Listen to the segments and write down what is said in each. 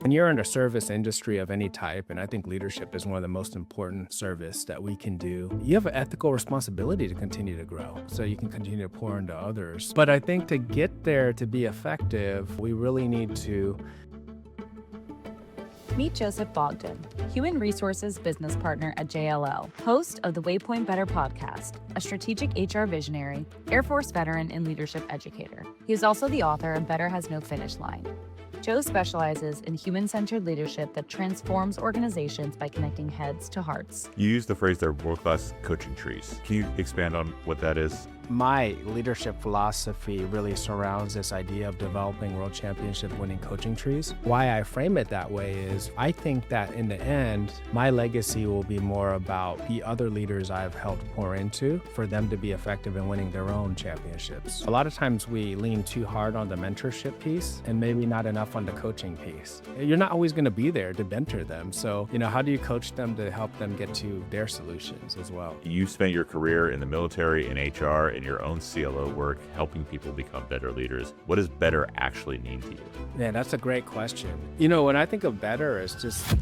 And you're in a service industry of any type, and I think leadership is one of the most important service that we can do. You have an ethical responsibility to continue to grow so you can continue to pour into others. But I think to get there to be effective, we really need to. Meet Joseph Bogdan, Human Resources Business Partner at JLL, host of the Waypoint Better podcast, a strategic HR visionary, Air Force veteran, and leadership educator. He is also the author of Better Has No Finish Line. Joe specializes in human-centered leadership that transforms organizations by connecting heads to hearts. You use the phrase they're world-class coaching trees. Can you expand on what that is? My leadership philosophy really surrounds this idea of developing world championship winning coaching trees. Why I frame it that way is I think that in the end, my legacy will be more about the other leaders I've helped pour into for them to be effective in winning their own championships. A lot of times we lean too hard on the mentorship piece and maybe not enough on the coaching piece. You're not always going to be there to mentor them. So, how do you coach them to help them get to their solutions as well? You spent your career in the military, in HR, in your own CLO work, helping people become better leaders. What does better actually mean to you? Man, that's a great question. When I think of better, it's just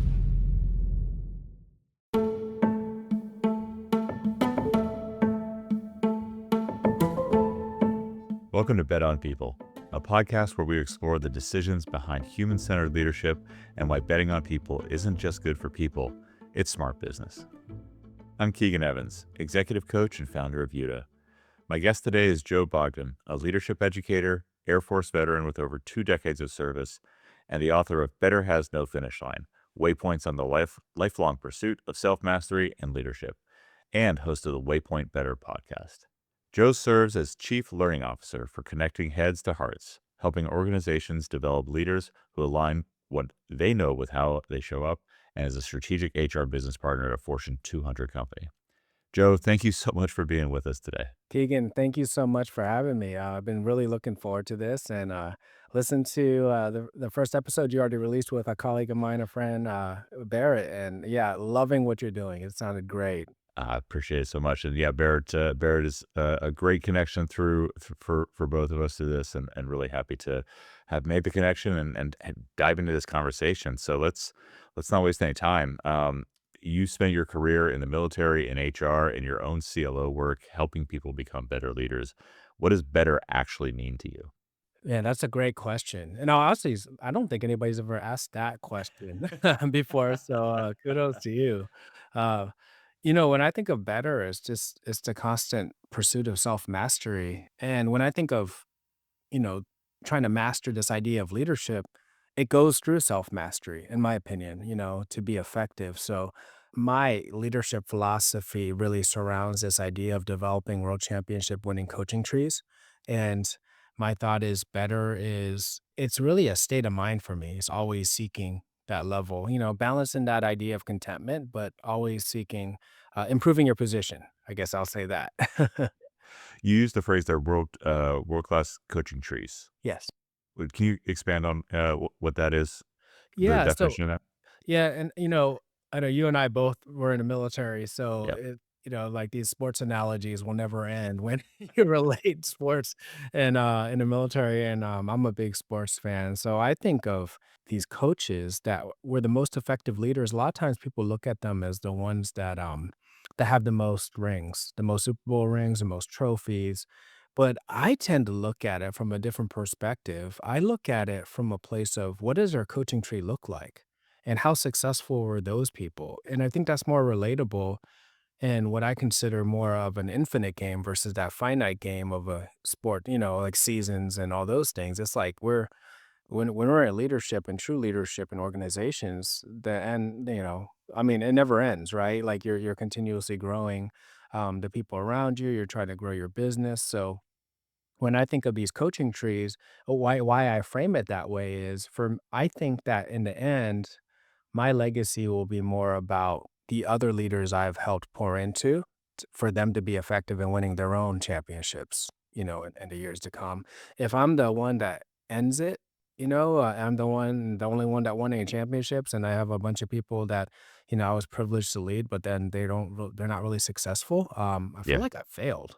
Welcome to Bet on People, a podcast where we explore the decisions behind human-centered leadership and why betting on people isn't just good for people, it's smart business. I'm Keegan Evans, executive coach and founder of Euda. My guest today is Joe Bogdan, a leadership educator, Air Force veteran with over 2 decades of service, and the author of Better Has No Finish Line, Waypoints on the Lifelong Pursuit of Self-Mastery and Leadership, and host of the Waypoint Better podcast. Joe serves as Chief Learning Officer for Connecting Heads to Hearts, helping organizations develop leaders who align what they know with how they show up, and is a strategic HR business partner at a Fortune 200 company. Joe, thank you so much for being with us today. Keegan, thank you so much for having me. I've been really looking forward to this and listen to the first episode you already released with a colleague of mine, a friend, Barrett. And yeah, loving what you're doing. It sounded great. I appreciate it so much. And yeah, Barrett is a great connection for both of us through this, and really happy to have made the connection and dive into this conversation. So let's not waste any time. You spent your career in the military, in HR, in your own CLO work, helping people become better leaders. What does better actually mean to you? Yeah, that's a great question. And honestly, I don't think anybody's ever asked that question before. So kudos to you. Uh, when I think of better, it's the constant pursuit of self mastery. And when I think of you know, trying to master this idea of leadership, it goes through self mastery, in my opinion, to be effective. So, my leadership philosophy really surrounds this idea of developing world championship winning coaching trees. And my thought is it's really a state of mind for me. It's always seeking that level, balancing that idea of contentment, but always seeking improving your position. I guess I'll say that. You use the phrase they're world-class coaching trees. Yes. Can you expand on what that is, the Yeah. So, definition of that? yeah, and I know you and I both were in the military, so Yep. like these sports analogies will never end when you relate sports and in the military. And I'm a big sports fan, so I think of these coaches that were the most effective leaders. A lot of times, people look at them as the ones that have the most rings, the most Super Bowl rings, the most trophies. But I tend to look at it from a different perspective. I look at it from a place of what does our coaching tree look like? And how successful were those people? And I think that's more relatable and what I consider more of an infinite game versus that finite game of a sport, like seasons and all those things. It's like when we're in leadership and true leadership in organizations, I mean, it never ends, right? Like you're continuously growing the people around you, you're trying to grow your business. So when I think of these coaching trees, why I frame it that way is I think that in the end, my legacy will be more about the other leaders I've helped pour into for them to be effective in winning their own championships, in the years to come. If I'm the one that ends it, I'm the only one that won any championships, and I have a bunch of people that, I was privileged to lead, but then they're not really successful. I feel Yeah. like I failed,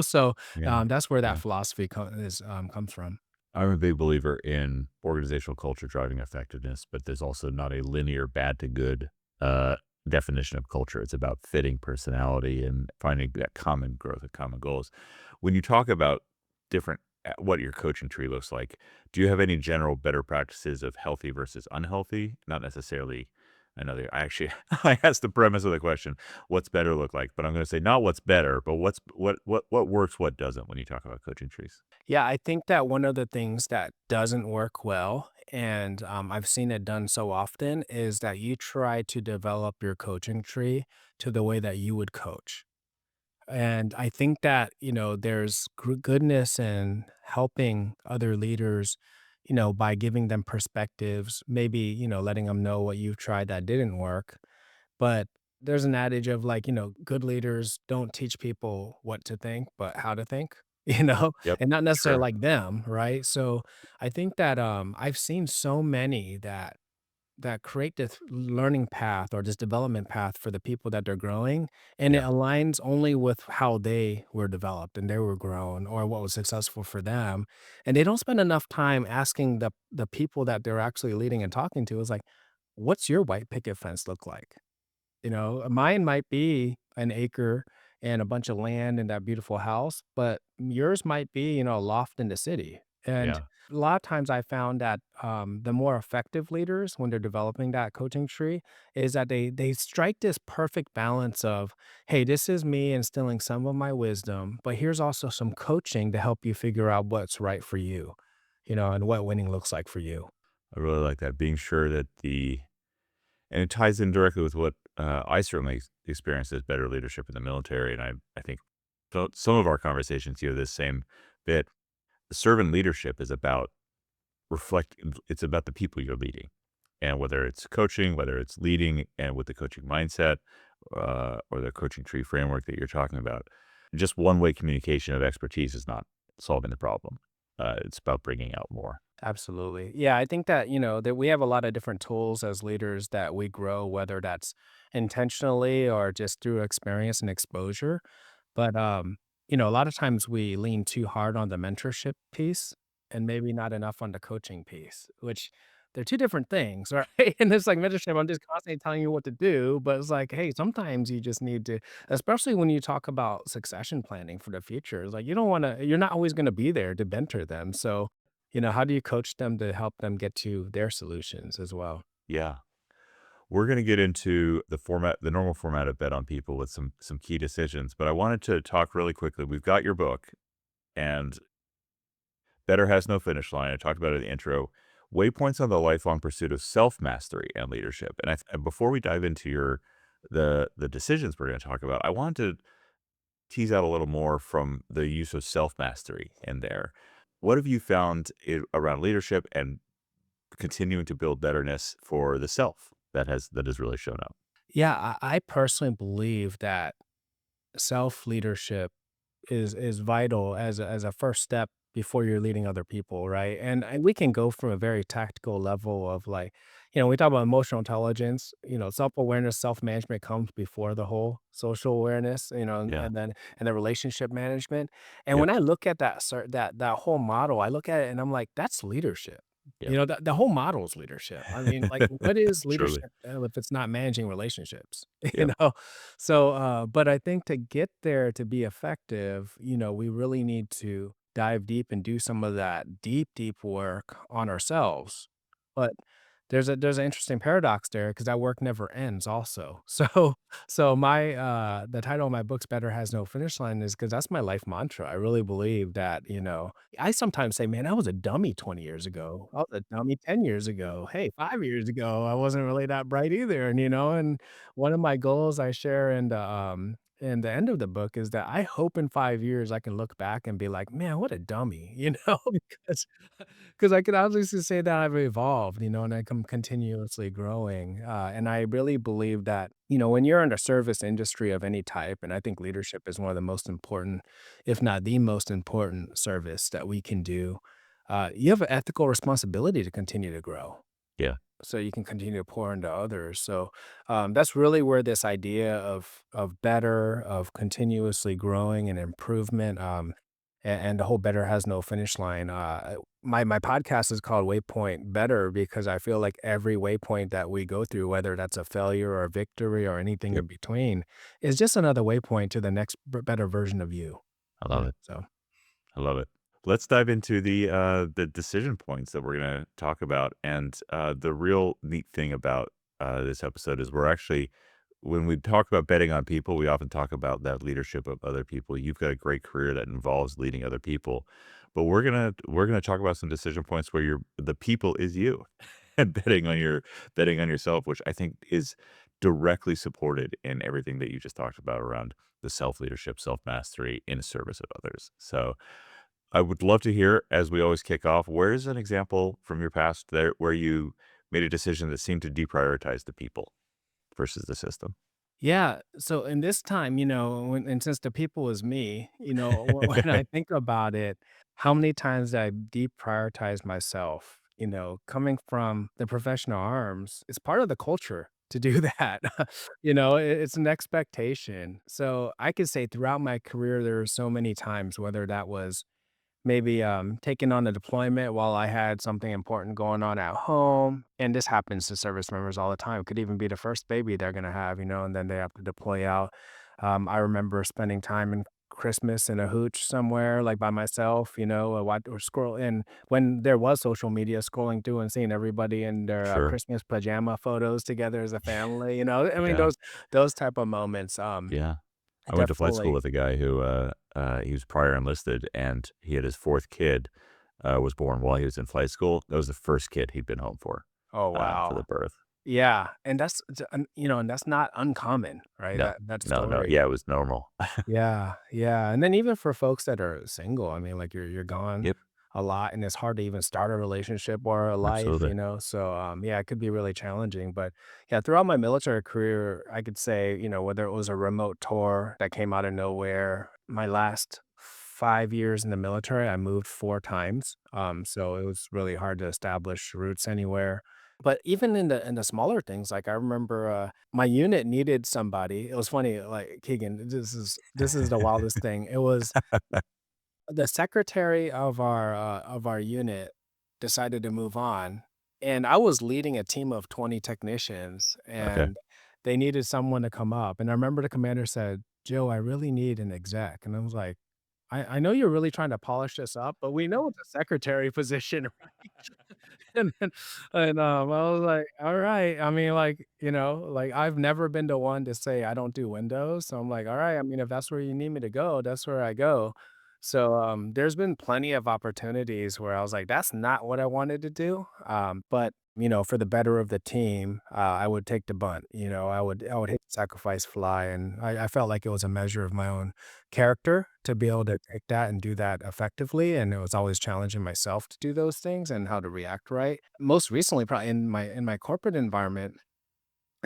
So Yeah. that's where that Yeah. philosophy comes from. I'm a big believer in organizational culture driving effectiveness, but there's also not a linear bad to good uh, definition of culture. It's about fitting personality and finding that common growth and common goals. When you talk about different, what your coaching tree looks like, do you have any general better practices of healthy versus unhealthy? Not necessarily another. I actually I asked the premise of the question, what's better look like? But I'm going to say not what's better, but what works, what doesn't when you talk about coaching trees. Yeah, I think that one of the things that doesn't work well, and I've seen it done so often, is that you try to develop your coaching tree to the way that you would coach. And I think that, there's goodness in helping other leaders, by giving them perspectives, maybe, letting them know what you've tried that didn't work. But there's an adage of like, good leaders don't teach people what to think, but how to think, Yep, and not necessarily sure. like them, right? So I think that I've seen so many that create this learning path or this development path for the people that they're growing, and it Yeah. aligns only with how they were developed and they were grown or what was successful for them. And they don't spend enough time asking the people that they're actually leading and talking to is like, what's your white picket fence look like? Mine might be an acre and a bunch of land and that beautiful house, but yours might be, a loft in the city. And Yeah. a lot of times I found that the more effective leaders, when they're developing that coaching tree, is that they strike this perfect balance of, hey, this is me instilling some of my wisdom, but here's also some coaching to help you figure out what's right for you, and what winning looks like for you. I really like that, being sure that and it ties in directly with what, I certainly experienced as better leadership in the military, and I think some of our conversations here, this same bit. Servant leadership is about it's about the people you're leading, and whether it's coaching, whether it's leading and with the coaching mindset, or the coaching tree framework that you're talking about, just one-way communication of expertise is not solving the problem. It's about bringing out more. Absolutely. Yeah, I think that, that we have a lot of different tools as leaders that we grow, whether that's intentionally or just through experience and exposure. But a lot of times we lean too hard on the mentorship piece and maybe not enough on the coaching piece, which they're two different things, right? And it's like mentorship, I'm just constantly telling you what to do, but it's like, hey, sometimes you just need to, especially when you talk about succession planning for the future. It's like you're not always going to be there to mentor them. So how do you coach them to help them get to their solutions as well? Yeah. We're gonna get into the normal format of Bet on People with some key decisions, but I wanted to talk really quickly. We've got your book, and Better has no finish line. I talked about it in the intro. Waypoints on the lifelong pursuit of self-mastery and leadership. And before we dive into the decisions we're gonna talk about, I wanted to tease out a little more from the use of self-mastery in there. What have you found around leadership and continuing to build betterness for the self that has really shown up? Yeah, I personally believe that self leadership is vital as a first step before you're leading other people, right? And we can go from a very tactical level of like, we talk about emotional intelligence, self-awareness, self-management comes before the whole social awareness, Yeah. and the relationship management. And when Yep. I look at that whole model, I look at it and I'm like, that's leadership. Yep. The whole model is leadership. I mean, like, what is Truly. leadership if it's not managing relationships? You Yep. know, so, but I think to get there to be effective, we really need to dive deep and do some of that deep, deep work on ourselves. But there's an interesting paradox there because that work never ends also. So my the title of my book's Better Has No Finish Line is because that's my life mantra. I really believe that, I sometimes say, man, I was a dummy 20 years ago. I was a dummy 10 years ago. Hey, 5 years ago, I wasn't really that bright either. And one of my goals I share in the end of the book is that I hope in 5 years I can look back and be like, man, what a dummy, because I could obviously say that I've evolved, and I'm continuously growing. And I really believe that, when you're in a service industry of any type, and I think leadership is one of the most important, if not the most important service that we can do, you have an ethical responsibility to continue to grow Yeah. so you can continue to pour into others. So that's really where this idea of better, of continuously growing and improvement, and the whole better has no finish line. My podcast is called Waypoint Better because I feel like every waypoint that we go through, whether that's a failure or a victory or anything Yep. in between, is just another waypoint to the next better version of you. I Yeah. love it. So I love it. Let's dive into the decision points that we're gonna talk about, and, the real neat thing about, this episode is we're actually when we talk about betting on people, we often talk about that leadership of other people. You've got a great career that involves leading other people, but we're gonna talk about some decision points where the people is you, and betting on yourself, which I think is directly supported in everything that you just talked about around the self-leadership, self-mastery in service of others. So I would love to hear, as we always kick off, where's an example from your past there where you made a decision that seemed to deprioritize the people versus the system? yeah, so in this time, and since the people was me, when I think about it, how many times I deprioritized myself, coming from the professional arms, it's part of the culture to do that. It's an expectation. So I could say throughout my career, there were so many times, whether that was maybe, taking on a deployment while I had something important going on at home, and this happens to service members all the time. It could even be the first baby they're gonna have, and then they have to deploy out. I remember spending time in Christmas in a hooch somewhere, like, by myself, or scroll and when there was social media, scrolling through and seeing everybody in their, Sure. Christmas pajama photos together as a family, I mean, Yeah. those type of moments, Yeah. I went to flight school definitely. with a guy who, he was prior enlisted, and he had his 4th kid, was born while he was in flight school. That was the first kid he'd been home Oh, for the wow. birth. Yeah, and that's not uncommon, right? No. That No, no. story. Yeah, it was normal. Yeah, yeah, and then even for folks that are single, I mean, like, you're gone Yep. a lot, and it's hard to even start a relationship or a life, Absolutely. so, yeah, it could be really challenging, but, yeah, throughout my military career, I could say, whether it was a remote tour that came out of nowhere, my last 5 years in the military, I moved 4 times, so it was really hard to establish roots anywhere. But even in the smaller things, like, I remember, my unit needed somebody. It was funny, like, Keegan, this is the wildest thing. It was the secretary of our unit decided to move on, and I was leading a team of 20 technicians, Okay. and they needed someone to come up, and I remember the commander said, "Joe, I really need an exec," and I was like, "I know you're really trying to polish this up, but we know it's a secretary position." And then I was like, "Alright." I mean, like, like, I've never been the one to say I don't do windows, so I'm like, "Alright, I mean, if that's where you need me to go, that's where I go." So, there's been plenty of opportunities where I was like, "That's not what I wanted to do," but, for the better of the team, I would take the bunt, I would hit the sacrifice fly, and I felt like it was a measure of my own character to be able to take that and do that effectively, and it was always challenging myself to do those things and how to react right. Most recently, probably in my corporate environment,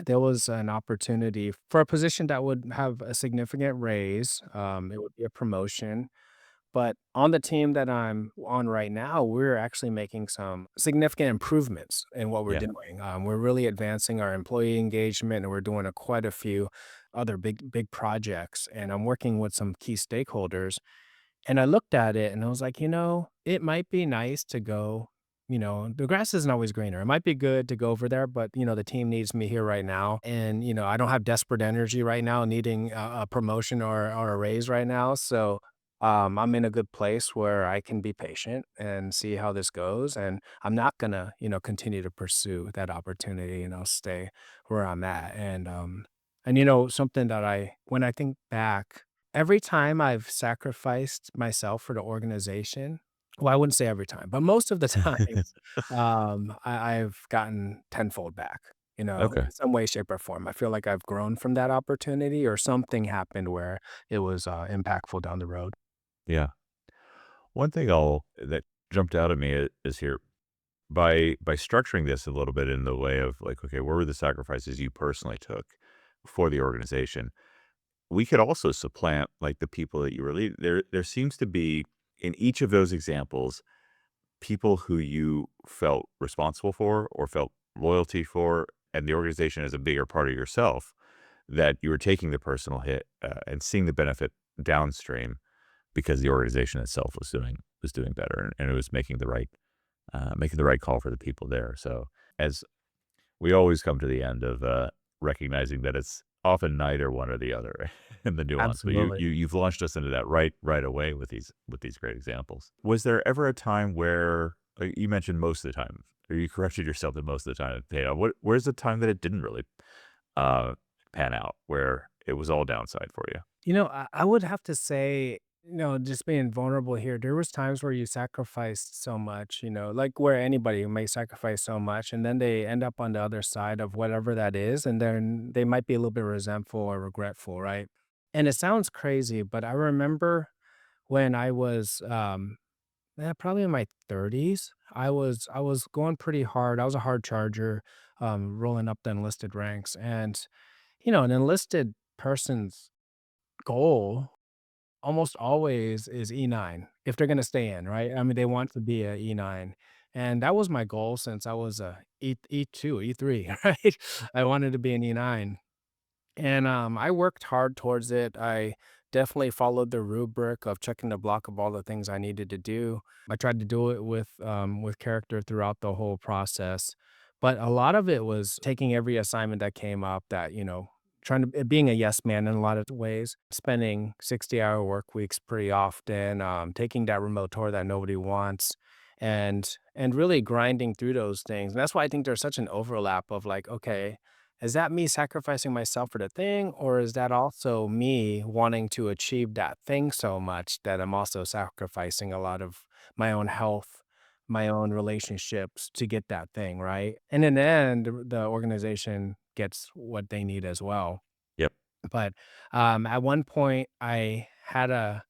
there was an opportunity for a position that would have a significant raise. It would be a promotion, but on the team that I'm on right now, we're actually making some significant improvements in what we're Yeah. doing. We're really advancing our employee engagement, and we're doing quite a few other big projects. And I'm working with some key stakeholders. And I looked at it and I was like, it might be nice to go. The grass isn't always greener. It might be good to go over there, but the team needs me here right now. And I don't have desperate energy right now, needing a promotion or a raise right now. So I'm in a good place where I can be patient and see how this goes. And I'm not gonna, continue to pursue that opportunity, stay where I'm at. And something that when I think back, every time I've sacrificed myself for the organization, well, I wouldn't say every time, but most of the times, I've gotten tenfold back, Okay. in some way, shape, or form. I feel like I've grown from that opportunity or something happened where it was impactful down the road. Yeah. One thing that jumped out at me is here by structuring this a little bit in the way of like, okay, what were the sacrifices you personally took for the organization? We could also supplant like the people that you were leading. There seems to be in each of those examples people who you felt responsible for or felt loyalty for, and the organization is a bigger part of yourself that you were taking the personal hit and seeing the benefit downstream. because the organization itself was doing better, and it was making the right call for the people there. So as we always come to the end of recognizing that it's often neither one or the other in the nuance. But Absolutely. you've launched us into that right away with these great examples. Was there ever a time where you mentioned most of the time, or you corrected yourself that most of the time it paid off? Where's the time that it didn't really uh, pan out, where it was all downside for you? I would have to say, just being vulnerable here, there was times where you sacrificed so much, like where anybody may sacrifice so much, and then they end up on the other side of whatever that is, and then they might be a little bit resentful or regretful, right? And it sounds crazy, but I remember when I was probably in my 30s, I was going pretty hard. I was a hard charger, rolling up the enlisted ranks. And, an enlisted person's goal almost always is E9 if they're gonna stay in, right? I mean, they want to be a E9, and that was my goal since I was a E2, E3, right? I wanted to be an E9. And, I worked hard towards it. I definitely followed the rubric of checking the block of all the things I needed to do. I tried to do it with character throughout the whole process, but a lot of it was taking every assignment that came up that, trying to being a yes man in a lot of ways, spending 60-hour work weeks pretty often, taking that remote tour that nobody wants, and really grinding through those things. And that's why I think there's such an overlap of like, okay, is that me sacrificing myself for the thing, or is that also me wanting to achieve that thing so much that I'm also sacrificing a lot of my own health, my own relationships to get that thing, right? And in the end, the organization gets what they need as well. Yep. But at one point, I had a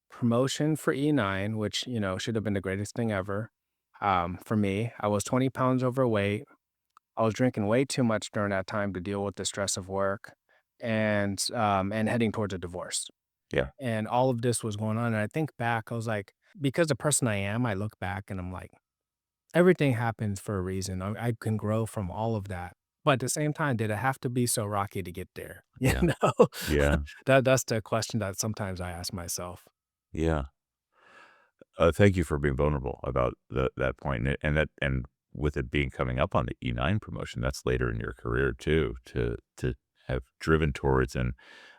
promotion for E9, which, should have been the greatest thing ever for me. I was 20 pounds overweight. I was drinking way too much during that time to deal with the stress of work and heading towards a divorce. Yeah. And all of this was going on. And I think back, I was like, because the person I am, I look back and I'm like, everything happens for a reason. I can grow from all of that. But at the same time, did it have to be so rocky to get there? Yeah. Yeah. That's the question that sometimes I ask myself. Yeah. Thank you for being vulnerable about that point, and with it being coming up on the E9 promotion, that's later in your career too, to have driven towards and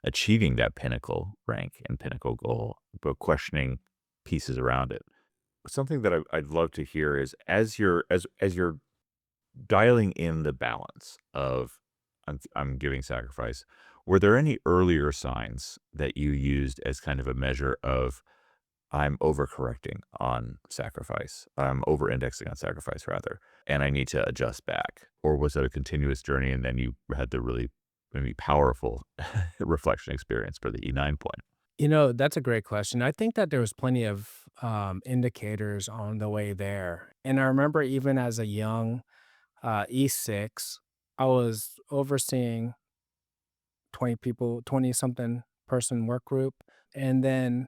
achieving that pinnacle rank and pinnacle goal, but questioning pieces around it. Something that I'd love to hear is as you're dialing in the balance of I'm giving sacrifice, were there any earlier signs that you used as kind of a measure of I'm overcorrecting on sacrifice. I'm over-indexing on sacrifice rather, and I need to adjust back? Or was it a continuous journey and then you had the really maybe powerful reflection experience for the E9 point? That's a great question. I think that there was plenty of indicators on the way there. And I remember even as a young E6, I was overseeing 20 people, 20 something person work group. And then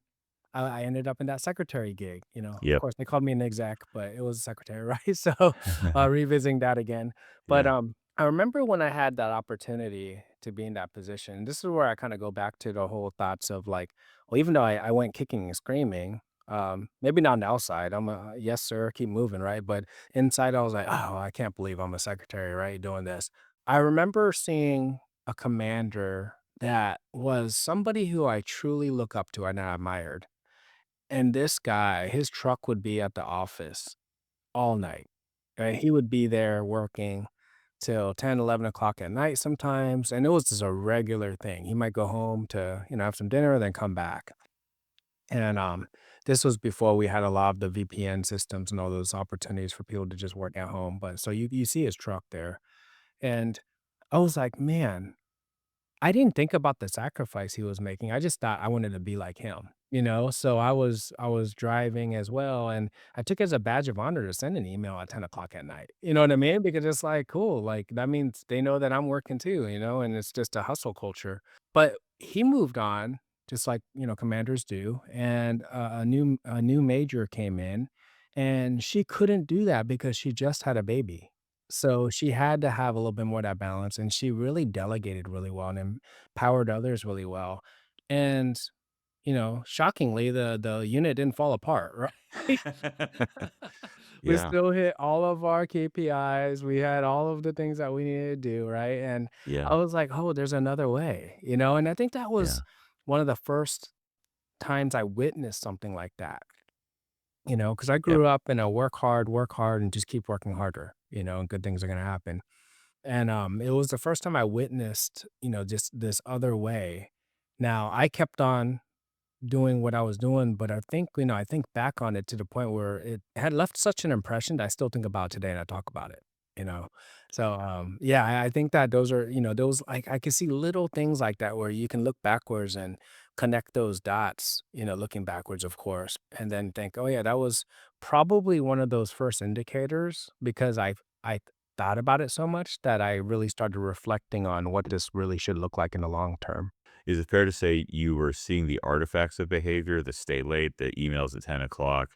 I ended up in that secretary gig. Of Yep. course, they called me an exec, but it was a secretary, right? So revisiting that again. But Yeah. I remember when I had that opportunity to be in that position. This is where I kind of go back to the whole thoughts of like, well, even though I went kicking and screaming, maybe not on the outside. I'm a yes, sir, keep moving, right? But inside, I was like, oh, I can't believe I'm a secretary, right? Doing this. I remember seeing a commander that was somebody who I truly look up to and I admired, and this guy, his truck would be at the office all night, right? He would be there working till 10, 11 o'clock at night sometimes, and it was just a regular thing. He might go home to, have some dinner, then come back. And this was before we had a lot of the VPN systems and all those opportunities for people to just work at home. But so you see his truck there. And I was like, man, I didn't think about the sacrifice he was making. I just thought I wanted to be like him, So I was driving as well, and I took it as a badge of honor to send an email at 10 o'clock at night. You know what I mean? Because it's like, cool, like that means they know that I'm working too, and it's just a hustle culture. But he moved on, just like commanders do, and a new major came in, and she couldn't do that because she just had a baby. So she had to have a little bit more of that balance, and she really delegated really well and empowered others really well. And, shockingly, the unit didn't fall apart, right? We Yeah, still hit all of our KPIs. We had all of the things that we needed to do, right? And yeah, I was like, "Oh, there's another way," and I think that was yeah, one of the first times I witnessed something like that, because I yep, grew up in a work hard, and just keep working harder, and good things are gonna happen. And, it was the first time I witnessed, just this other way. Now, I kept on doing what I was doing, but I think back on it to the point where it had left such an impression that I still think about today and I talk about it, you know? So, yeah, I think that those are, those like I can see little things like that where you can look backwards and connect those dots, looking backwards, of course, and then think, oh yeah, that was probably one of those first indicators because I thought about it so much that I really started reflecting on what this really should look like in the long term. Is it fair to say you were seeing the artifacts of behavior, the stay late, the emails at 10 o'clock,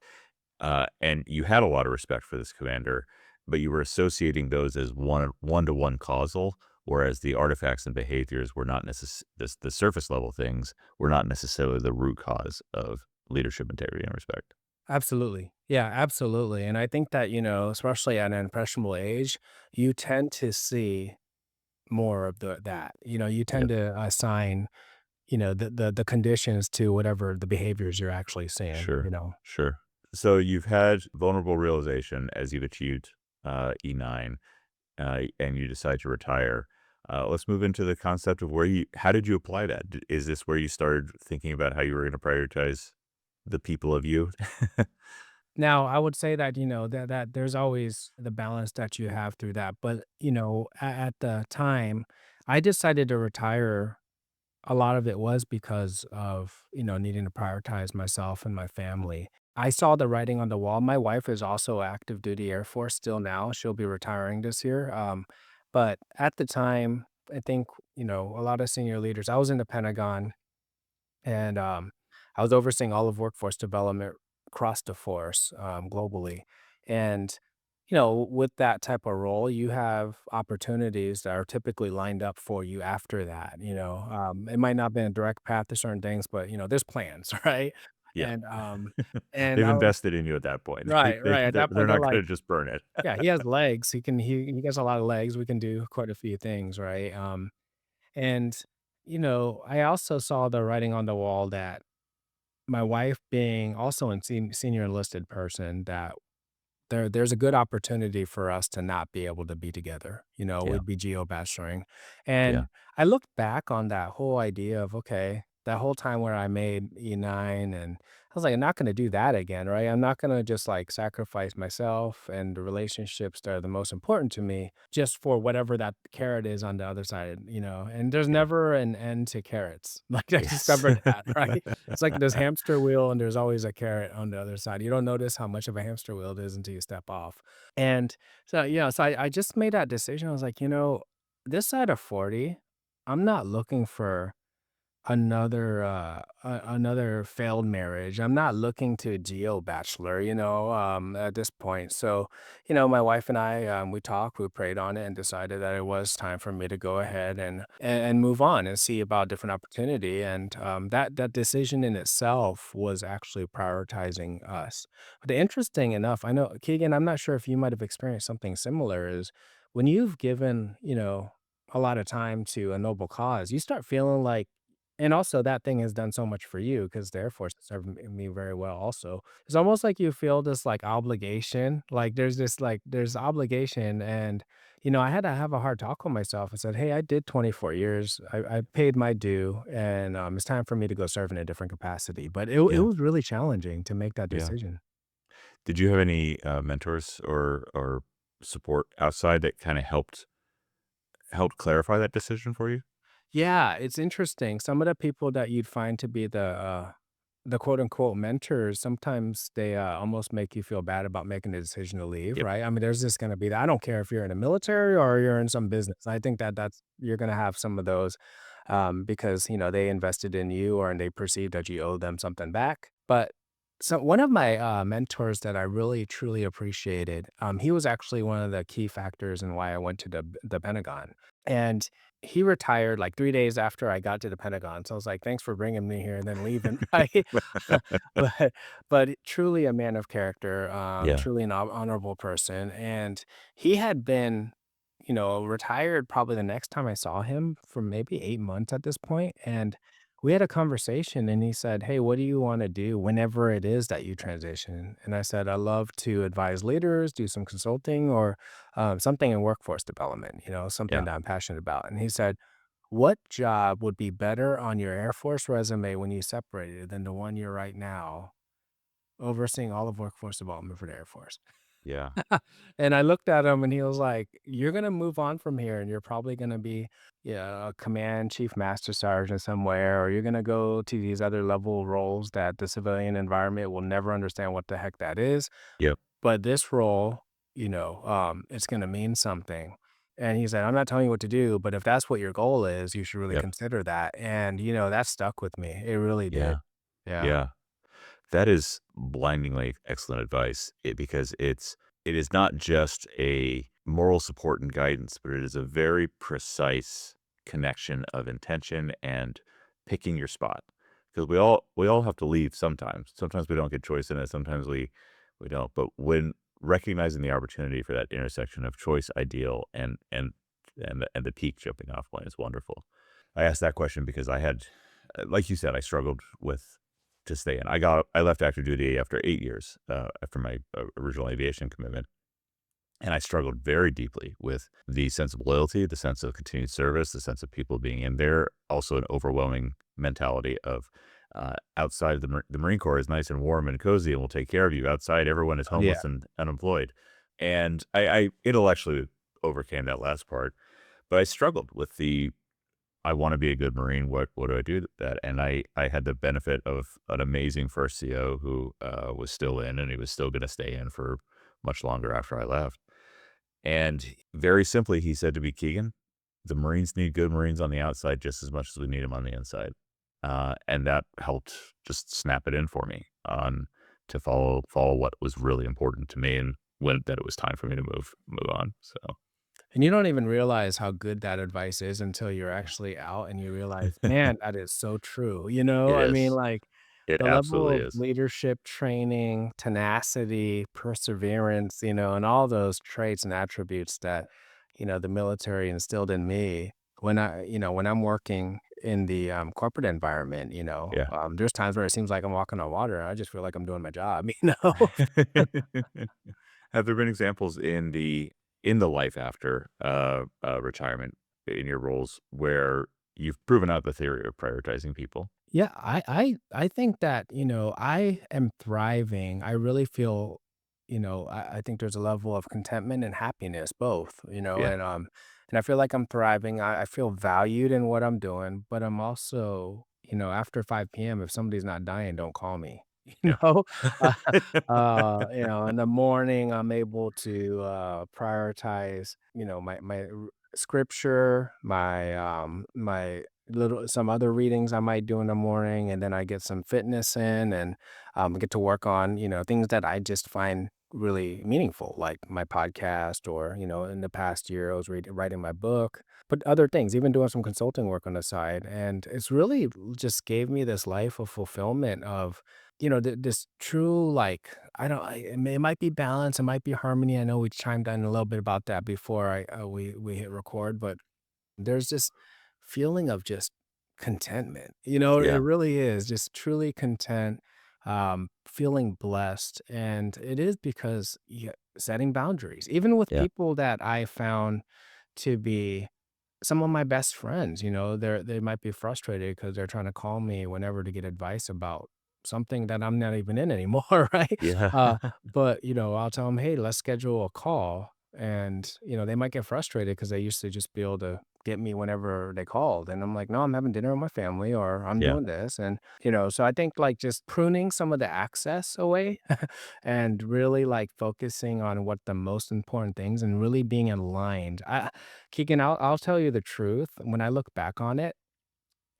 and you had a lot of respect for this commander, but you were associating those as one-to-one causal, whereas the artifacts and behaviors were not the surface level things were not necessarily the root cause of leadership integrity and respect. Absolutely. Yeah, absolutely. And I think that, especially at an impressionable age, you tend to see more of that. You tend Yep. to assign, the conditions to whatever the behaviors you're actually seeing. Sure, sure. So you've had vulnerable realization as you've achieved E9, and you decide to retire. Let's move into the concept of how did you apply that? Is this where you started thinking about how you were going to prioritize the people of you? Now, I would say that, that there's always the balance that you have through that. But, at the time, I decided to retire. A lot of it was because of, needing to prioritize myself and my family. I saw the writing on the wall. My wife is also active duty Air Force still now. She'll be retiring this year. But at the time, I think, a lot of senior leaders, I was in the Pentagon and I was overseeing all of workforce development across the force globally. And with that type of role, you have opportunities that are typically lined up for you after that. It might not be a direct path to certain things, but there's plans, right? Yeah. And and They've I was invested in you at that point. right at that They're point. They're not like, going to just burn it. yeah, he has legs. He has a lot of legs. We can do quite a few things, right? And I also saw the writing on the wall that my wife being also a senior enlisted person, that there's a good opportunity for us to not be able to be together. Yeah, We'd be geo-bacheloring. yeah, And I looked back on that whole idea of, okay, that whole time where I made E9 and I was like, I'm not going to do that again, right? I'm not going to just like sacrifice myself and the relationships that are the most important to me just for whatever that carrot is on the other side, and there's yeah. never an end to carrots. Like I Yes. discovered that, right? It's like this hamster wheel and there's always a carrot on the other side. You don't notice how much of a hamster wheel it is until you step off. And so, I just made that decision. I was like, this side of 40, I'm not looking for another failed marriage. I'm not looking to geo bachelor, at this point. So, my wife and I, we talked, we prayed on it, and decided that it was time for me to go ahead and move on and see about different opportunity. And that decision in itself was actually prioritizing us. But interesting enough, I know Keegan, I'm not sure if you might have experienced something similar. Is when you've given, a lot of time to a noble cause, you start feeling like, and also that thing has done so much for you because the Air Force has served me very well also. It's almost like you feel this, like, obligation, like, there's obligation, and, I had to have a hard talk with myself. I said, "Hey, I did 24 years. I paid my due, and, it's time for me to go serve in a different capacity." But it Yeah, was really challenging to make that yeah. decision. Did you have any, mentors or support outside that kinda helped clarify that decision for you? Yeah, it's interesting. Some of the people that you'd find to be the quote unquote mentors, sometimes they almost make you feel bad about making the decision to leave, Yep, right? I mean, there's just going to be that. I don't care if you're in the military or you're in some business. I think that you're going to have some of those because they invested in you or and they perceive that you owe them something back. But So one of my mentors that I really truly appreciated, he was actually one of the key factors in why I went to the Pentagon, and he retired like 3 days after I got to the Pentagon. So I was like, "Thanks for bringing me here," and then leaving, right? but truly a man of character, Yeah. truly an honorable person, and he had been, retired probably the next time I saw him for maybe 8 months at this point, and we had a conversation and he said, "Hey, what do you want to do whenever it is that you transition?" And I said, "I love to advise leaders, do some consulting or something in workforce development, something Yeah. that I'm passionate about." And he said, "What job would be better on your Air Force resume when you separated than the one you're right now, overseeing all of workforce development for the Air Force?" Yeah. And I looked at him and he was like, "You're gonna move on from here and you're probably gonna be, yeah, a command chief master sergeant somewhere, or you're gonna go to these other level roles that the civilian environment will never understand what the heck that is. Yep. But this role, it's gonna mean something." And he said, "I'm not telling you what to do, but if that's what your goal is, you should really Yep. consider that." And, that stuck with me. It really Yeah. did. Yeah. Yeah. That is blindingly excellent advice because it is not just a moral support and guidance, but it is a very precise connection of intention and picking your spot. Because we all have to leave sometimes. Sometimes we don't get choice in it. Sometimes we don't. But when recognizing the opportunity for that intersection of choice, ideal, and the peak jumping off point is wonderful. I asked that question because I had, like you said, I struggled with to stay in. I left active duty after 8 years, after my, original aviation commitment, and I struggled very deeply with the sense of loyalty, the sense of continued service, the sense of people being in there, also an overwhelming mentality of, outside of the Marine Corps is nice and warm and cozy and will take care of you. Outside, everyone is Yeah. homeless and unemployed. And I intellectually overcame that last part, but I struggled with the I wanna be a good Marine, what do I do that? And I had the benefit of an amazing first CO who, was still in, and he was still gonna stay in for much longer after I left. And very simply, he said to me, "Keegan, the Marines need good Marines on the outside just as much as we need them on the inside." And that helped just snap it in for me on to follow what was really important to me and when that it was time for me to move on, so And you don't even realize how good that advice is until you're actually out and you realize, "Man, that is so true." it I mean, is. like, It the level absolutely of is. leadership training, tenacity, perseverance, and all those traits and attributes that, the military instilled in me when I'm working in the, corporate environment, Yeah. there's times where it seems like I'm walking on water, and I just feel like I'm doing my job, you know? Have there been examples in the life after, retirement in your roles where you've proven out the theory of prioritizing people? Yeah, I think that, I am thriving. I really feel, I think there's a level of contentment and happiness both, Yeah, and I feel like I'm thriving. I feel valued in what I'm doing, but I'm also, after 5 p.m., if somebody's not dying, don't call me. You yeah. know? Uh, in the morning, I'm able to prioritize, my scripture, my little some other readings I might do in the morning, and then I get some fitness in and, get to work on, things that I just find really meaningful, like my podcast or, in the past year, I was writing my book, but other things, even doing some consulting work on the side, and it's really just gave me this life of fulfillment of, this true, like, I don't it might be balance, it might be harmony. I know we chimed in a little bit about that before we hit record, but there's this feeling of just contentment, it Yeah, really is just truly content, feeling blessed, and it is because setting boundaries, even with yeah, people that I found to be some of my best friends, they might be frustrated because they're trying to call me whenever to get advice about something that I'm not even in anymore, right? yeah, But, I'll tell them, "Hey, let's schedule a call." And, they might get frustrated because they used to just be able to get me whenever they called. And I'm like, "No, I'm having dinner with my family or I'm yeah, doing this." And, so I think like just pruning some of the access away and really like focusing on what the most important things and really being aligned. Keegan, I'll tell you the truth. When I look back on it,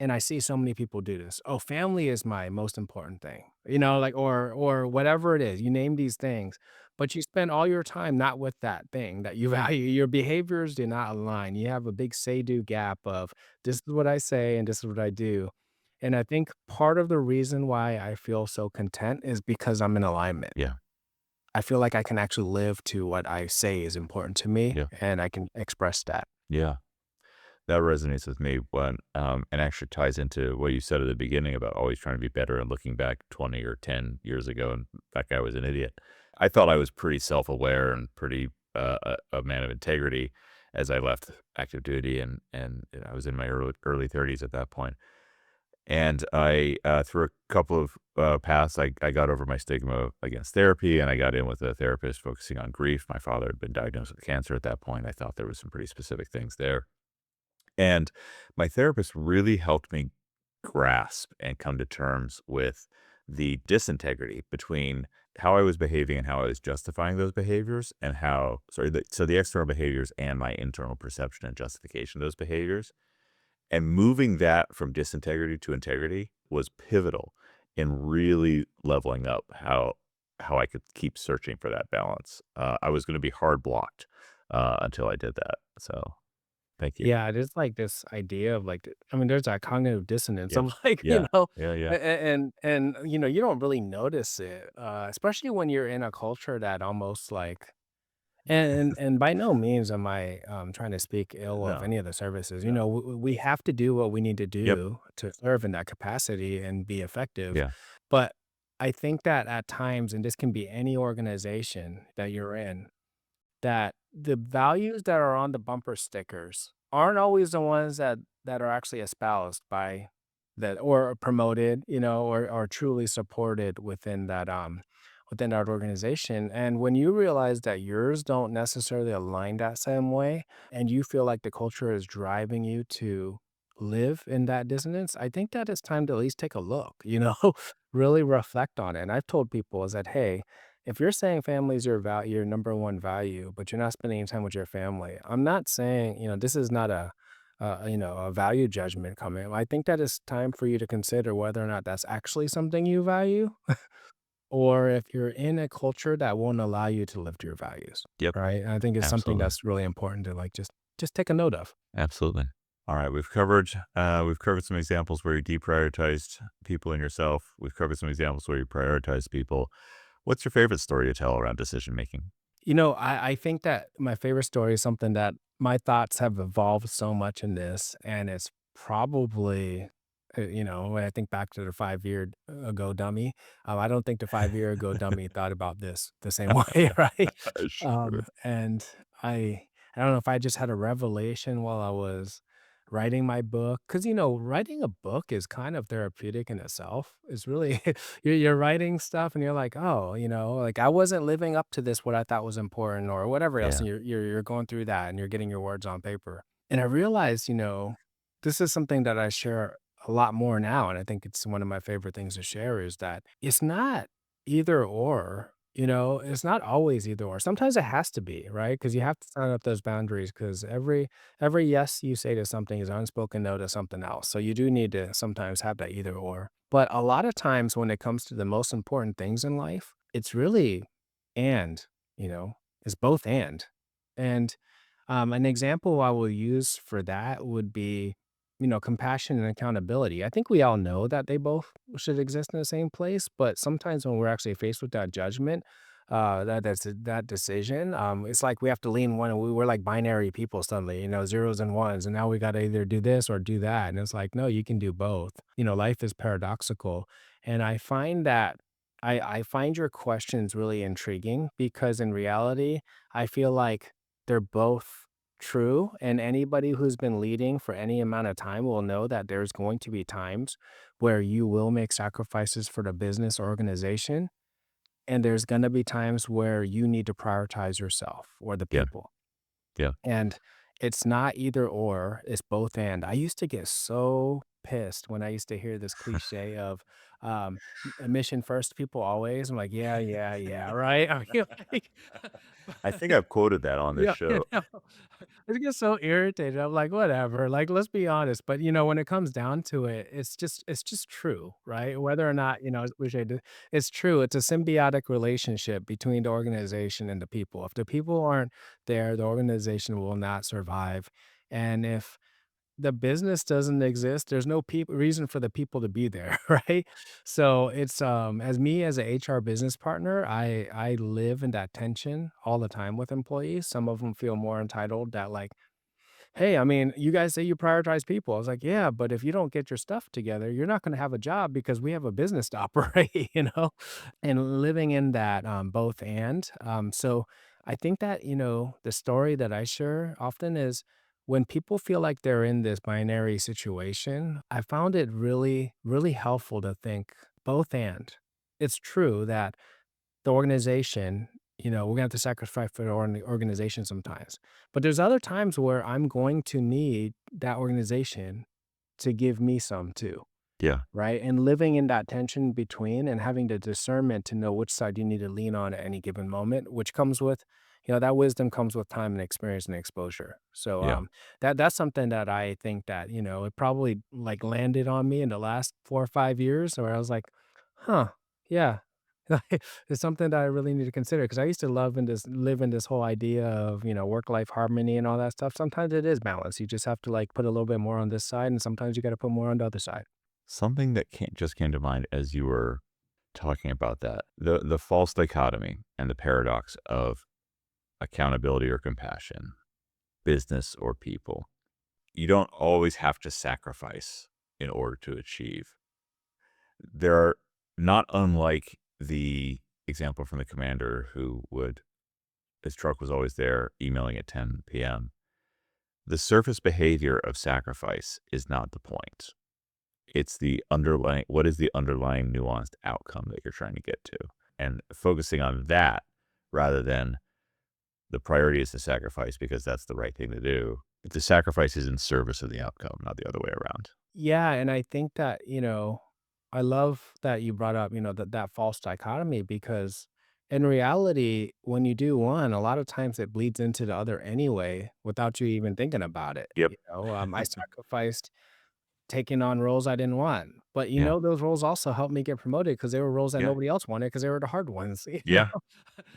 And I see so many people do this. Oh, family is my most important thing, like, or whatever it is. You name these things, but you spend all your time not with that thing that you value. Your behaviors do not align. You have a big say-do gap of this is what I say and this is what I do. And I think part of the reason why I feel so content is because I'm in alignment. Yeah. I feel like I can actually live to what I say is important to me Yeah. and I can express that. Yeah. That resonates with me when, and actually ties into what you said at the beginning about always trying to be better and looking back 20 or 10 years ago, and that guy was an idiot. I thought I was pretty self-aware and pretty a man of integrity as I left active duty, and I was in my early 30s at that point. And I, through a couple of paths, I got over my stigma against therapy, and I got in with a therapist focusing on grief. My father had been diagnosed with cancer at that point. I thought there was some pretty specific things there, and my therapist really helped me grasp and come to terms with the disintegrity between how I was behaving and how I was justifying those behaviors, and so the external behaviors and my internal perception and justification of those behaviors. And moving that from disintegrity to integrity was pivotal in really leveling up how I could keep searching for that balance. I was going to be hard blocked until I did that. So thank you. Yeah, there's like this idea of like, I mean, there's that cognitive dissonance. Yeah. I'm like, Yeah. Yeah. Yeah. you don't really notice it, especially when you're in a culture that almost like, and by no means am I trying to speak ill of No. any of the services. No. We have to do what we need to Yep. do to serve in that capacity and be effective. Yeah. But I think that at times, and this can be any organization that you're in, that the values that are on the bumper stickers aren't always the ones that are actually espoused by that or promoted, or truly supported within that organization. And when you realize that yours don't necessarily align that same way and you feel like the culture is driving you to live in that dissonance, I think that it's time to at least take a look, really reflect on it. And I've told people is that, hey, if you're saying family is your number one value, but you're not spending any time with your family, I'm not saying, this is not a value judgment coming. I think that it's time for you to consider whether or not that's actually something you value, or if you're in a culture that won't allow you to live to your values, Yep. right? And I think it's something Absolutely. that's really important to like just take a note of. Absolutely. All right, we've covered some examples where you deprioritized people and yourself. We've covered some examples where you prioritized people. What's your favorite story to tell around decision making? I think that my favorite story is something that my thoughts have evolved so much in this, and it's probably, when I think back to the 5 year ago dummy, I don't think the 5 year ago dummy thought about this the same way, right? Sure. And I don't know if I just had a revelation while I was writing my book, because writing a book is kind of therapeutic in itself. It's really you're writing stuff and you're like, "Oh," like, "I wasn't living up to this, what I thought was important," or whatever else, Yeah. and you're going through that and you're getting your words on paper. And I realized, this is something that I share a lot more now, and I think it's one of my favorite things to share is that it's not either or, it's not always either or. Sometimes it has to be, right? Because you have to sign up those boundaries. Because every yes you say to something is unspoken no to something else. So you do need to sometimes have that either or. But a lot of times when it comes to the most important things in life, it's really and, it's both and. And an example I will use for that would be, compassion and accountability. I think we all know that they both should exist in the same place, but sometimes when we're actually faced with that judgment, that decision, it's like we have to lean one. We're like binary people suddenly, zeros and ones, and now we got to either do this or do that. And it's like, no, you can do both. Life is paradoxical, and I find that I find your questions really intriguing because in reality, I feel like they're both true, and anybody who's been leading for any amount of time will know that there's going to be times where you will make sacrifices for the business or organization, and there's gonna be times where you need to prioritize yourself or the Yeah. people. Yeah. And it's not either or, it's both and. I used to get so pissed when I used to hear this cliche of, "Mission first, people always." I'm like, "Yeah, yeah, yeah, right?" I mean, like, I think I've quoted that on this yeah, show. I get so irritated. I'm like, "Whatever." Like, let's be honest. But, when it comes down to it, it's just true, right? Whether or not, we should it's true. It's a symbiotic relationship between the organization and the people. If the people aren't there, the organization will not survive. And if the business doesn't exist, there's no reason for the people to be there, right? So it's as me as a HR business partner, I live in that tension all the time with employees. Some of them feel more entitled that like, hey, I mean, you guys say you prioritize people. I was like, yeah, but if you don't get your stuff together, you're not going to have a job because we have a business to operate, and living in that both and. So I think that, the story that I share often is when people feel like they're in this binary situation, I found it really, really helpful to think both and. It's true that the organization, we're gonna have to sacrifice for the organization sometimes. But there's other times where I'm going to need that organization to give me some too. Yeah, Right, and living in that tension between and having the discernment to know which side you need to lean on at any given moment, which comes with, that wisdom comes with time and experience and exposure. So, yeah. that's something that I think that, it probably, like, landed on me in the last 4 or 5 years where I was like, "Huh, yeah." It's something that I really need to consider because I used to live in this whole idea of, work-life harmony and all that stuff. Sometimes it is balance. You just have to, like, put a little bit more on this side, and sometimes you gotta put more on the other side. Something that just came to mind as you were talking about that, the false dichotomy and the paradox of accountability or compassion, business or people. You don't always have to sacrifice in order to achieve. There are not unlike the example from the commander who would his truck was always there emailing at 10 p.m. The surface behavior of sacrifice is not the point. It's the underlying what is the underlying nuanced outcome that you're trying to get to? And focusing on that rather than the priority is to sacrifice because that's the right thing to do. The sacrifice is in service of the outcome, not the other way around. Yeah, and I think that, I love that you brought up, that false dichotomy because in reality, when you do one, a lot of times it bleeds into the other anyway without you even thinking about it. Yep. I sacrificed taking on roles I didn't want, but Yeah. those roles also helped me get promoted because they were roles that Yeah. nobody else wanted because they were the hard ones, Yeah.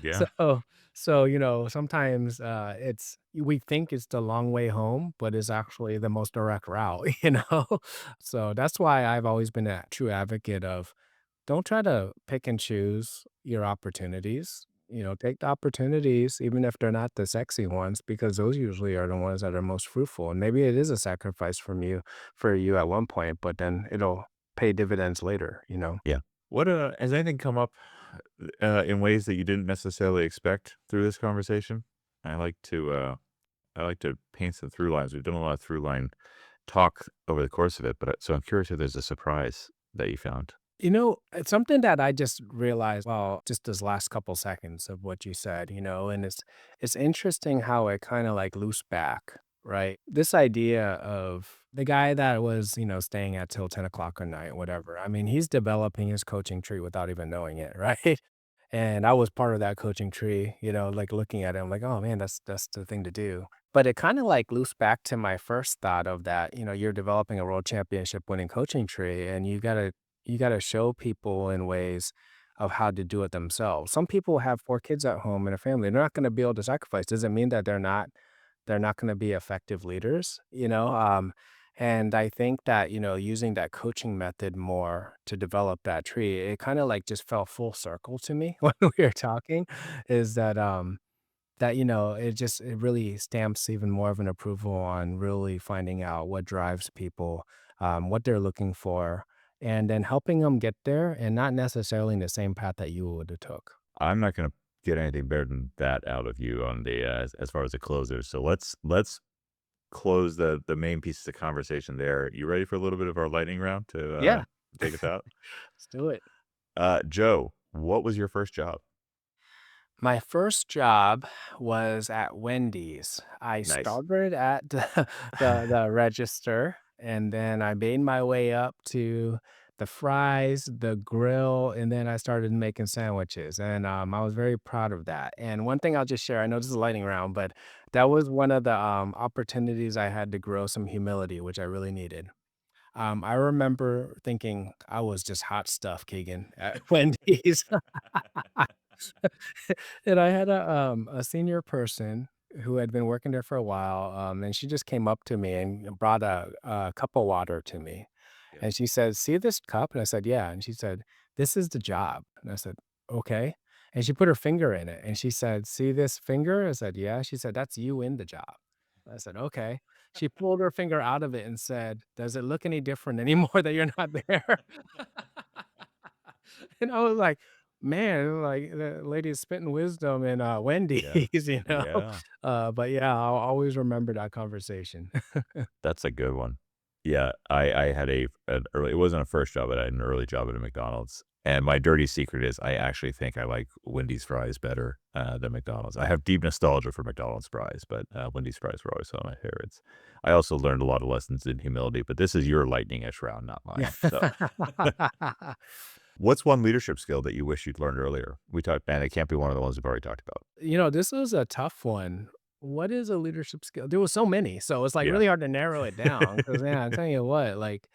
Yeah. So so, sometimes, we think it's the long way home, but it's actually the most direct route, you know? So, that's why I've always been a true advocate of don't try to pick and choose your opportunities, take the opportunities even if they're not the sexy ones because those usually are the ones that are most fruitful, and maybe it is a sacrifice for you at one point, but then it'll pay dividends later? Yeah. What has anything come up in ways that you didn't necessarily expect through this conversation? I like to I like to paint some through lines. We've done a lot of through line talk over the course of it, but so I'm curious if there's a surprise that you found. It's something that I just realized, well, just this last couple seconds of what you said, and it's interesting how it kind of like loose back, right? This idea of the guy that was, staying at till 10 o'clock at night, whatever. I mean, he's developing his coaching tree without even knowing it, right? And I was part of that coaching tree, like looking at it, I'm like, oh man, that's the thing to do. But it kind of like loose back to my first thought of that, you're developing a world championship winning coaching tree and you gotta show people in ways of how to do it themselves. Some people have 4 kids at home and a family. They're not gonna be able to sacrifice. Doesn't mean that they're not gonna be effective leaders? And I think that, using that coaching method more to develop that tree, it kinda, like, just fell full circle to me when we were talking, is that, it really stamps even more of an approval on really finding out what drives people, what they're looking for, and then helping them get there and not necessarily in the same path that you would have took. I'm not going to get anything better than that out of you on the as far as the closer. So let's close the main pieces of conversation there. You ready for a little bit of our lightning round to Yeah, take us out? let's do it. Joe, what was your first job? My first job was at Wendy's. I Nice. started at the register, and then I made my way up to the fries, the grill, and then I started making sandwiches, and, I was very proud of that, and one thing I'll just share, I know this is a lightning round, but that was one of the, opportunities I had to grow some humility, which I really needed. I remember thinking I was just hot stuff, Keegan, at Wendy's. And I had a senior person who had been working there for a while, and she just came up to me and brought a cup of water to me. Yep. And she said, "See this cup?" And I said, "Yeah." And she said, "This is the job." And I said, "Okay." And she put her finger in it and she said, "See this finger?" I said, "Yeah." She said, "That's you in the job." I said, "Okay." She pulled her finger out of it and said, "Does it look any different anymore that you're not there?" And I was like, "Man, like, the lady is spitting wisdom in, Yeah. Wendy's," you know? Yeah. But yeah, I'll always remember that conversation. That's a good one. Yeah, I had an early it wasn't a first job, but I had an early job at a McDonald's, and my dirty secret is I actually think I like Wendy's fries better, than McDonald's. I have deep nostalgia for McDonald's fries, but, Wendy's fries were always one of my favorites. I also learned a lot of lessons in humility, but this is your lightning-ish round, not Yeah. mine, so what's one leadership skill that you wish you'd learned earlier? We talked man, it can't be one of the ones we've already talked about. This was a tough one. What is a leadership skill? There was so many, so it's, like, Yeah. really hard to narrow it down. Because yeah, I'm telling you what, like,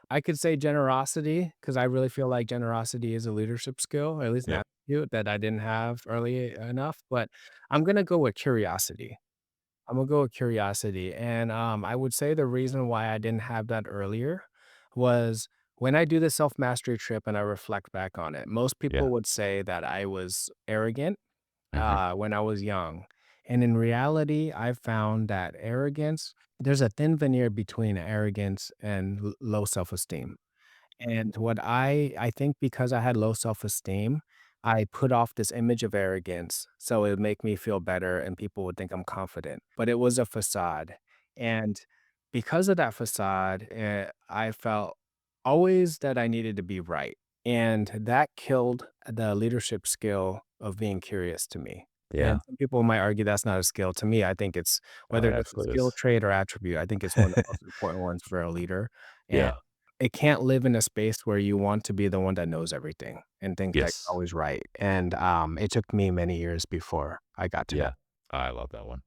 I could say generosity because I really feel like generosity is a leadership skill, or at least an Yep. attribute that I didn't have early enough, but I'm gonna go with curiosity. I'm gonna go with curiosity, and, I would say the reason why I didn't have that earlier was when I do the self-mastery trip and I reflect back on it, most Yeah. people would say that I was arrogant, Mhm. when I was young, and in reality, I found that arrogance there's a thin veneer between arrogance and l low self-esteem. And what I think because I had low self-esteem, I put off this image of arrogance, so it would make me feel better and people would think I'm confident, but it was a facade. And because of that facade, I felt always that I needed to be right. And that killed the leadership skill of being curious to me. And Yeah. some people might argue that's not a skill. To me, I think it's Oh, whether it it's a absolutely skill, is. trait, or attribute, I think it's one of the most important ones for a leader. And Yeah. it can't live in a space where you want to be the one that knows everything and think that you're Yes. always right, and, it took me many years before I got to that. Yeah. I love that one.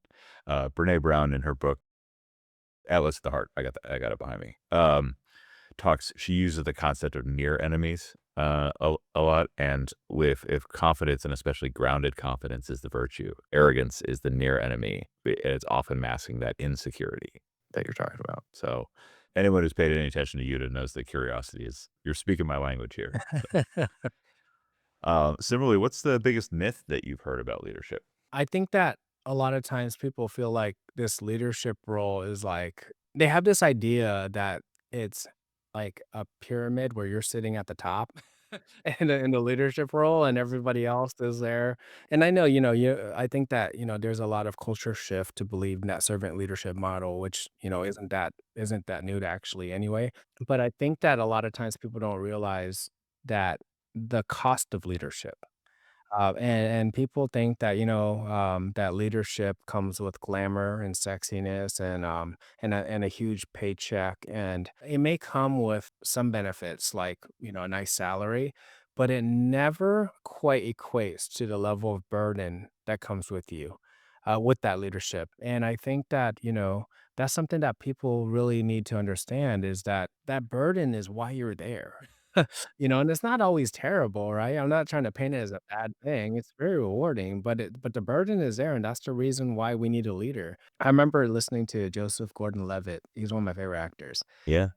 Brené Brown in her book, Atlas of the Heart, I got it behind me, she uses the concept of near enemies, a lot, and with if confidence and especially grounded confidence is the virtue, arrogance is the near enemy. It's often masking that insecurity that you're talking about. So, anyone who's paid any attention to Euda knows that curiosity is you're speaking my language here. So, similarly, what's the biggest myth that you've heard about leadership? I think that a lot of times people feel like this leadership role is like they have this idea that it's like a pyramid where you're sitting at the top in the leadership role and everybody else is there. And I know, I think that, there's a lot of culture shift to believe in that servant leadership model, which, isn't that new to actually anyway. But I think that a lot of times people don't realize that the cost of leadership. And people think that, that leadership comes with glamour and sexiness and a huge paycheck. And it may come with some benefits like, a nice salary, but it never quite equates to the level of burden that comes with you, with that leadership. And I think that, that's something that people really need to understand is that that burden is why you're there. And it's not always terrible, right? I'm not trying to paint it as a bad thing. It's very rewarding, but the burden is there, and that's the reason why we need a leader. I remember listening to Joseph Gordon-Levitt. He's one of my favorite actors. Yeah.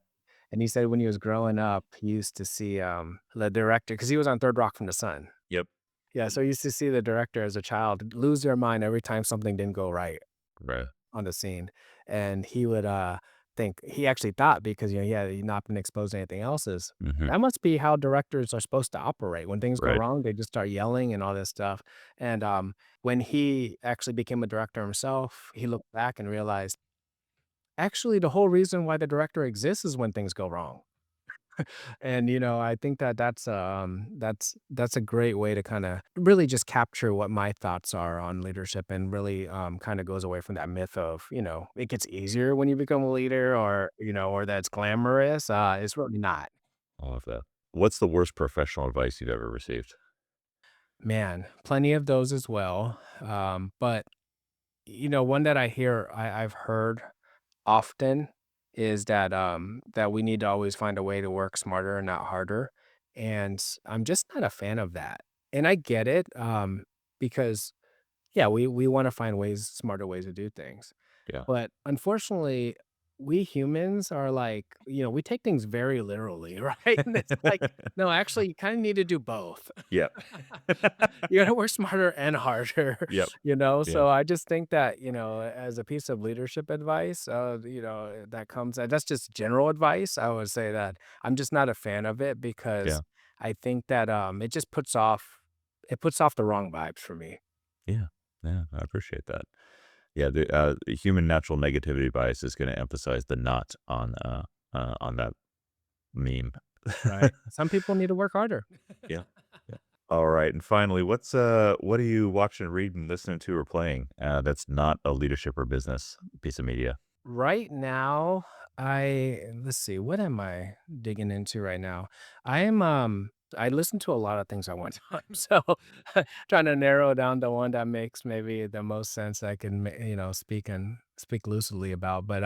And he said when he was growing up, he used to see the director because he was on Third Rock from the Sun. Yep. Yeah, so he used to see the director as a child lose their mind every time something didn't go right Right. on the scene, and he would, think he actually thought because, he had not been exposed to anything else is, Mhm. that must be how directors are supposed to operate. When things go Right. wrong, they just start yelling and all this stuff, and, when he actually became a director himself, he looked back and realized, actually, the whole reason why the director exists is when things go wrong. And, I think that that's a great way to kinda really just capture what my thoughts are on leadership and really, kinda goes away from that myth of, it gets easier when you become a leader or that's glamorous. It's really not. I love that. What's the worst professional advice you've ever received? Man, plenty of those as well. But, one that I've heard often is that we need to always find a way to work smarter and not harder, and I'm just not a fan of that, and I get it, because, yeah, we wanna find smarter ways to do things. Yeah. But unfortunately, we humans are like, we take things very literally, right? And it's like, no, actually, you kinda need to do both. Yep. You gotta work smarter and harder, Yep. Yeah. So I just think that, as a piece of leadership advice, that comes that's just general advice. I would say that I'm just not a fan of it Yeah. because I think that, it puts off the wrong vibes for me. Yeah. Yeah. I appreciate that. Yeah. The human natural negativity bias is going to emphasize the not on that meme. Right. Some people need to work harder. Yeah. Yeah. All right. And finally, what are you watching, reading, listening to, or playing that's not a leadership or business piece of media? Right now, let's see, what am I digging into right now? I listen to a lot of things at one time, so trying to narrow down the one that makes maybe the most sense I can, speak lucidly about. But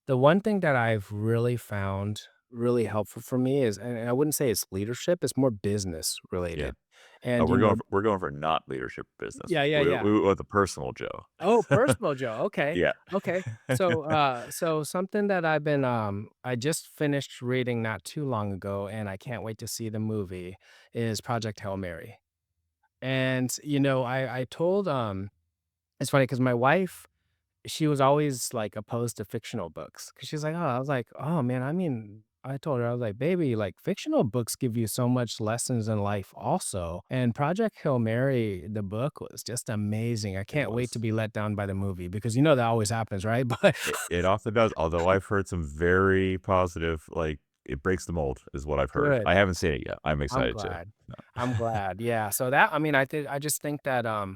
the one thing that I've really found really helpful for me is, and I wouldn't say it's leadership, it's more business Yeah. related. Oh, And we're going for not leadership business. yeah, yeah, yeah. We want the personal Joe. Oh, personal Joe, okay, Yeah. okay. So something that I just finished reading not too long ago, and I can't wait to see the movie, is Project Hail Mary. And, I told, it's funny because my wife, she was always, like, opposed to fictional books, because she's like, "Oh," I was like, "Oh, man," I mean, I told her, I was like, "Baby, like, fictional books give you so much lessons in life also." And Project Hail Mary, the book, was just amazing. I It can't wait to was. be let down by the movie because that always happens, right? But It often does, although I've heard some very positive, like, it breaks the mold is what I've heard. good. I haven't seen it yet. I'm I'm excited to. glad. I'm No. glad. Yeah. So I just think that I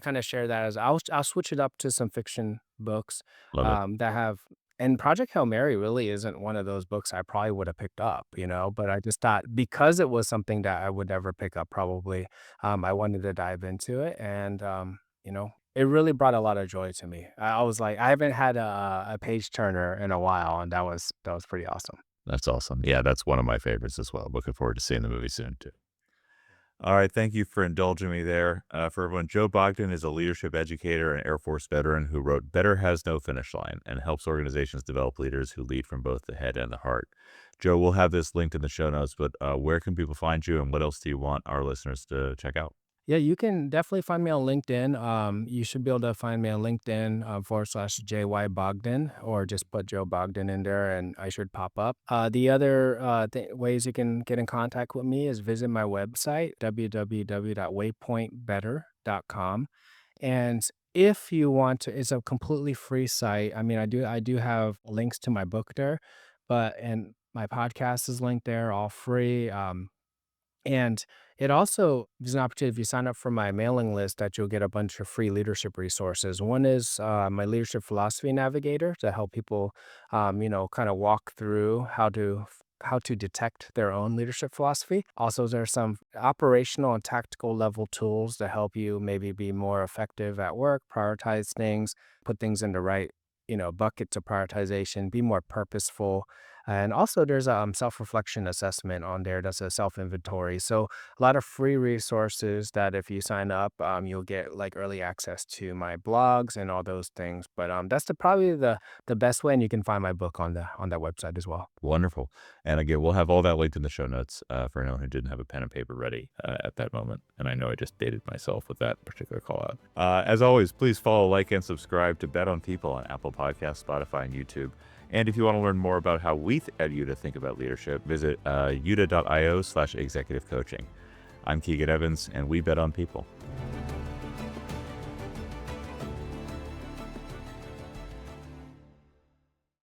kind of share that as I'll switch it up to some fiction books Love it. that have and Project Hail Mary really isn't one of those books I probably would have picked up, but I just thought because it was something that I would never pick up probably, I wanted to dive into it and it really brought a lot of joy to me. I was like, I haven't had a page turner in a while, and that was pretty awesome. That's awesome. Yeah, that's one of my favorites as well. Looking forward to seeing the movie soon too. All right, thank you for indulging me there. For everyone, Joe Bogdan is a leadership educator and Air Force veteran who wrote Better Has No Finish Line and helps organizations develop leaders who lead from both the head and the heart. Joe, we'll have this linked in the show notes, but where can people find you and what else do you want our listeners to check out? Yeah, you can definitely find me on LinkedIn. You should be able to find me on LinkedIn / JY Bogdan, or just put Joe Bogdan in there and I should pop up. The other ways you can get in contact with me is visit my website, www.waypointbetter.com. And if you want to, it's a completely free site. I mean, I do have links to my book there, and my podcast is linked there, all free. And it also is an opportunity if you sign up for my mailing list that you'll get a bunch of free leadership resources. One is my leadership philosophy navigator to help people, kind of walk through how to detect their own leadership philosophy. Also, there's some operational and tactical level tools to help you maybe be more effective at work, prioritize things, put things in the right, buckets of prioritization, be more purposeful. And also, there's a self-reflection assessment on there. That's a self-inventory. So a lot of free resources that if you sign up, you'll get like early access to my blogs and all those things. But that's probably the best way, and you can find my book on that website as well. Wonderful. And again, we'll have all that linked in the show notes for anyone who didn't have a pen and paper ready at that moment. And I know I just dated myself with that particular call out. As always, please follow, like, and subscribe to Bet on People on Apple Podcasts, Spotify, and YouTube. And if you want to learn more about how we at Euda think about leadership, visit euda.io/executive coaching. I'm Keegan Evans, and we bet on people.